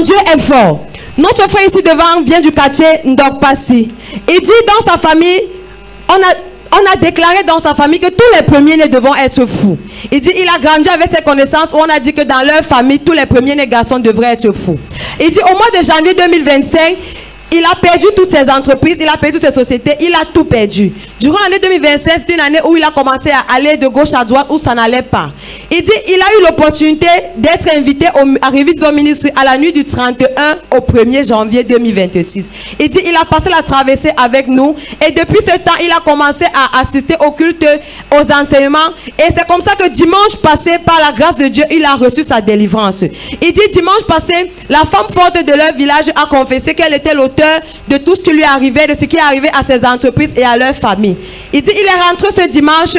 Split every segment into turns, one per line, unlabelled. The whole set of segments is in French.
Dieu est fort. Notre frère ici devant vient du quartier Ndokpasi. Il dit dans sa famille, on a déclaré dans sa famille que tous les premiers-nés devront être fous. Il dit il a grandi avec ses connaissances où on a dit que dans leur famille, tous les premiers-nés garçons devraient être fous. Il dit au mois de janvier 2025, il a perdu toutes ses entreprises, il a perdu toutes ses sociétés, il a tout perdu. Durant l'année 2025, c'est une année où il a commencé à aller de gauche à droite où ça n'allait pas. Il dit il a eu l'opportunité d'être invité à Revidzo Ministry à la nuit du 31 au 1er janvier 2026. Il dit il a passé la traversée avec nous et depuis ce temps, il a commencé à assister au culte, aux enseignements. Et c'est comme ça que dimanche passé, par la grâce de Dieu, il a reçu sa délivrance. Il dit dimanche passé, la femme forte de leur village a confessé qu'elle était l'auteur de tout ce qui lui arrivait, de ce qui est arrivé à ses entreprises et à leur famille. Il dit il est rentré ce dimanche,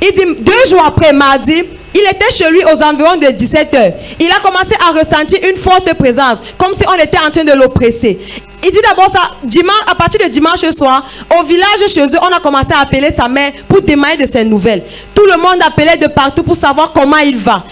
il dit 2 jours après, mardi, il était chez lui aux environs de 17h. Il a commencé à ressentir une forte présence, comme si on était en train de l'oppresser. Il dit d'abord ça, dimanche, à partir de dimanche soir, au village chez eux, on a commencé à appeler sa mère pour demander de ses nouvelles. Tout le monde appelait de partout pour savoir comment il va.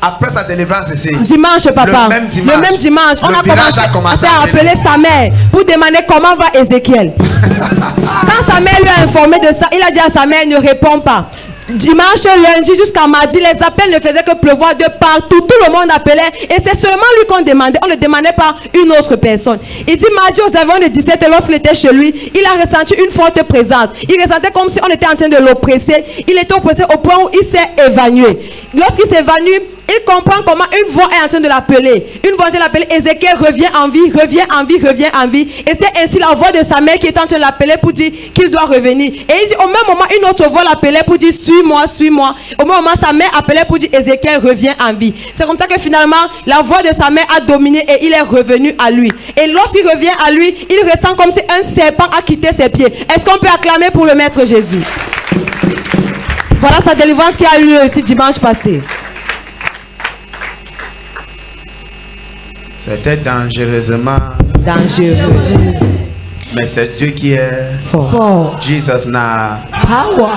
Après sa délivrance ici,
dimanche, papa, le même dimanche, on a commencé à appeler sa mère pour demander comment va Ézéchiel. Quand sa mère lui a informé de ça, il a dit à sa mère, ne réponds pas. Dimanche, lundi jusqu'à mardi, les appels ne faisaient que pleuvoir de partout. Tout le monde appelait et c'est seulement lui qu'on demandait. On ne demandait pas une autre personne. Il dit mardi aux environs de 17h, lorsqu'il était chez lui, il a ressenti une forte présence. Il ressentait comme si on était en train de l'oppresser. Il était oppressé au point où il s'est évanoui. Lorsqu'il s'est évanoui, il comprend comment une voix est en train de l'appeler. Une voix de l'appeler, Ézéchiel, reviens en vie, reviens en vie, reviens en vie. Et c'était ainsi la voix de sa mère qui est en train de l'appeler pour dire qu'il doit revenir. Et il dit au même moment, une autre voix l'appelait pour dire suis-moi, suis-moi. Au même moment, sa mère appelait pour dire Ézéchiel, reviens en vie. C'est comme ça que finalement, la voix de sa mère a dominé et il est revenu à lui. Et lorsqu'il revient à lui, il ressent comme si un serpent a quitté ses pieds. Est-ce qu'on peut acclamer pour le Maître Jésus? Voilà sa délivrance qui a eu lieu aussi dimanche passé.
C'était dangereusement
dangereux.
Mais c'est Dieu qui est
fort.
Jesus n'a
power.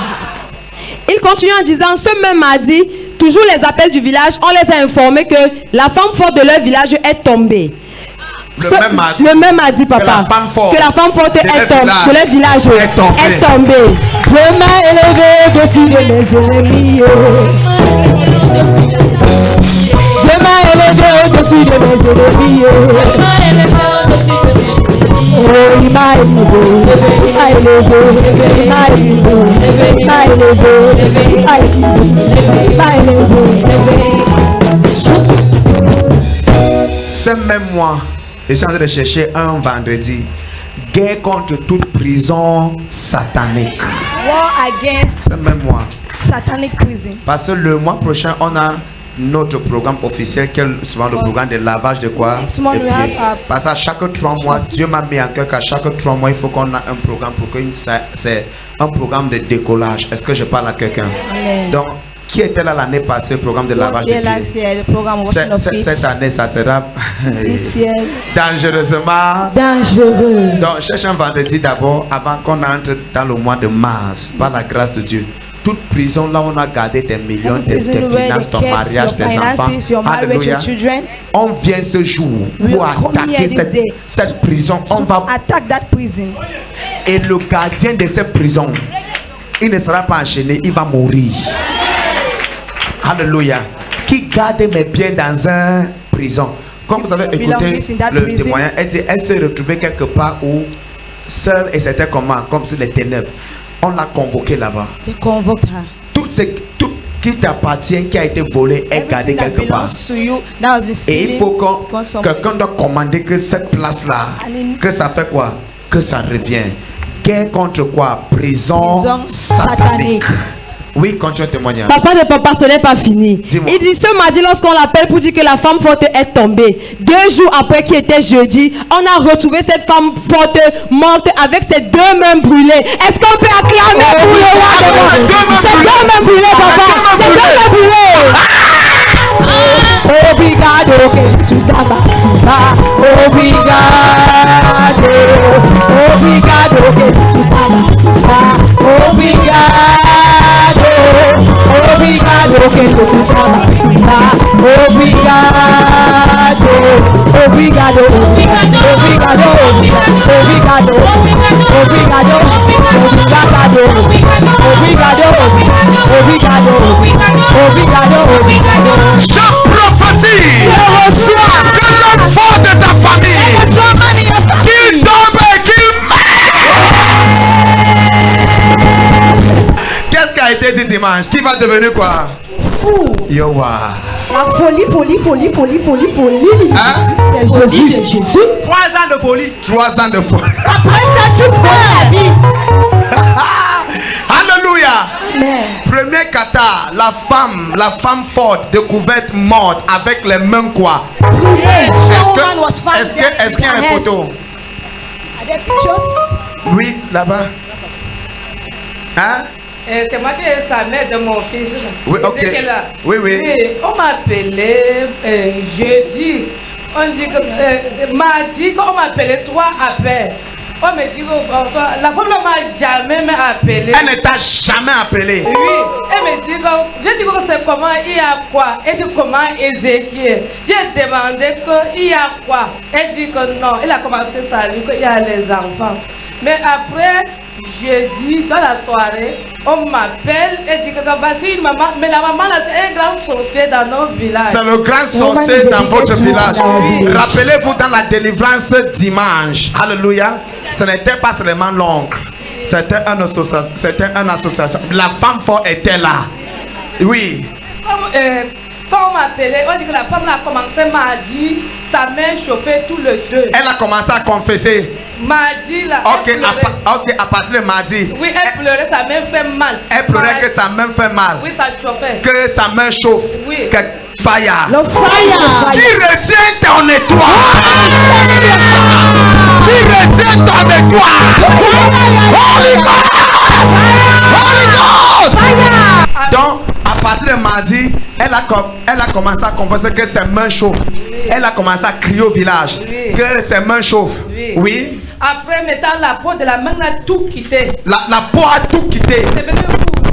Il continue en disant, ce même mardi, toujours les appels du village, on les a informés que la femme forte de leur village est tombée. Le même mardi, papa, que la femme forte est tombée, de leur village est tombée. Je m'ai élevé dessus de mes ennemis. Je m'ai élevé au-dessus de mes ennemis. Oh, il m'a élevé, il m'a élevé, il m'a élevé, il m'a élevé, il m'a élevé.
Ce même mois, je suis en train de chercher un vendredi. Guerre contre toute prison satanique.
War against
ce même mois.
Satanic prison.
Parce que le mois prochain, on a notre programme officiel qui est souvent le programme de lavage de quoi? Parce qu'à chaque 3 mois, Dieu m'a mis en cœur qu'à chaque 3 mois, il faut qu'on ait un programme pour que c'est un programme de décollage. Est-ce que je parle à quelqu'un? Donc, qui était là l'année passée, le programme de lavage de pieds? Cette année, ça sera dangereusement
dangereux.
Donc, cherche un vendredi d'abord avant qu'on entre dans le mois de mars, par la grâce de Dieu. Toute prison là on a gardé tes millions, tes finances, ton mariage, tes enfants. Alléluia. On vient ce jour pour attaquer cette prison. On va
attack that prison.
Et le gardien de cette prison, il ne sera pas enchaîné, il va mourir. Alléluia. Qui garde mes biens dans une prison? Comme vous avez écouté le témoignage, elle s'est retrouvée quelque part où seule et c'était comment? Comme si les ténèbres. On l'a convoqué là-bas. Tout ce qui t'appartient, qui a été volé, est gardé quelque part. Et il faut que quelqu'un doit commander que cette place-là, que ça fait quoi? Que ça revienne. Guerre contre quoi? Prison satanique. Oui, continue le témoignage.
Papa de papa, ce n'est pas fini. Il dit ce mardi, lorsqu'on l'appelle pour dire que la femme forte est tombée, 2 jours après qui était jeudi, on a retrouvé cette femme forte morte avec ses 2 mains brûlées. Est-ce qu'on peut acclamer pour le roi de roi? Ses 2 mains brûlées, papa. Ses 2 mains brûlées. Obrigado que tu sabatiba. Obrigado. Obrigado que tu sabatiba. Obrigado. Obrigado que tu sabatiba. Obrigado. Obrigado, obrigado, obrigado, obrigado, obrigado, obrigado, obrigado, obrigado.
Je prophétise que l'homme fort de ta famille, qu'il tombe et qu'il meurt. Qu'est-ce qui a été dit dimanche? Qui va devenir quoi?
Fou.
Yowa.
La folie.
Hein?
C'est Jésus de Jésus.
3 ans de folie. 3 ans de folie.
Après ça, tu fais la vie.
Alléluia.
Amen.
Premier kata, la femme forte découverte morte avec les mains quoi? Est-ce qu'il y a une photo? Oui, là-bas. Hein?
C'est moi qui ai sa mère de mon fils.
Oui, ok. Oui.
On m'appelait jeudi. On dit que mardi, on m'appelait 3 appels. On me dit que la femme ne m'a jamais appelé.
Elle ne t'a jamais appelé.
Oui, elle me dit que je dis que c'est comment, il y a quoi? Elle dit comment Ézéchiel. J'ai demandé qu'il y a quoi? Elle dit que non, elle a commencé sa vie, qu'il y a les enfants. Mais après, jeudi, dans la soirée, on m'appelle et dit que voici une maman. Mais la maman là, c'est un grand sorcier dans notre village.
C'est le grand sorcier dans votre village.
Oui.
Rappelez-vous dans la délivrance dimanche. Alléluia. Ce n'était pas seulement l'oncle. C'était une association. La femme forte était là. Oui.
Quand on m'appelait, on dit que la femme là a commencé mardi, sa main chauffait tout le 2.
Elle a commencé à confesser.
Mardi là.
Ok, à partir de mardi.
Oui, elle pleurait, sa main fait mal.
Elle pleurait que sa main fait mal.
Oui, ça chauffait.
Que sa main chauffe.
Oui.
Que fire.
Le fire.
Qui retient ton étoile? Qui retient ton étoile? Holy Ghost! Holy Ghost! Donc, à partir de mardi, elle a commencé à confesser que ses mains chauffent. Elle a commencé à crier au village que ses mains chauffent. Oui.
Après, mettant la peau de la main, a tout quitté.
La peau a tout quitté.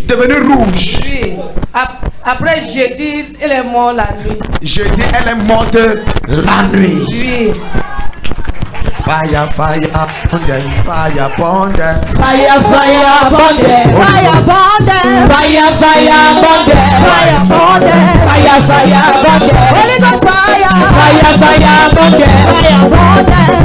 Devenu rouge.
Oui. Après, jeudi, elle est morte la nuit.
Jeudi, elle est morte la nuit.
Oui.
Fire, fire, abundant, fire, abundant.
Fire, fire, abundant.
Fire abundant.
Fire, fire, abundant.
Fire abundant.
Fire, fire, abundant.
Holy Ghost fire.
Fire, fire, abundant.
Fire abundant.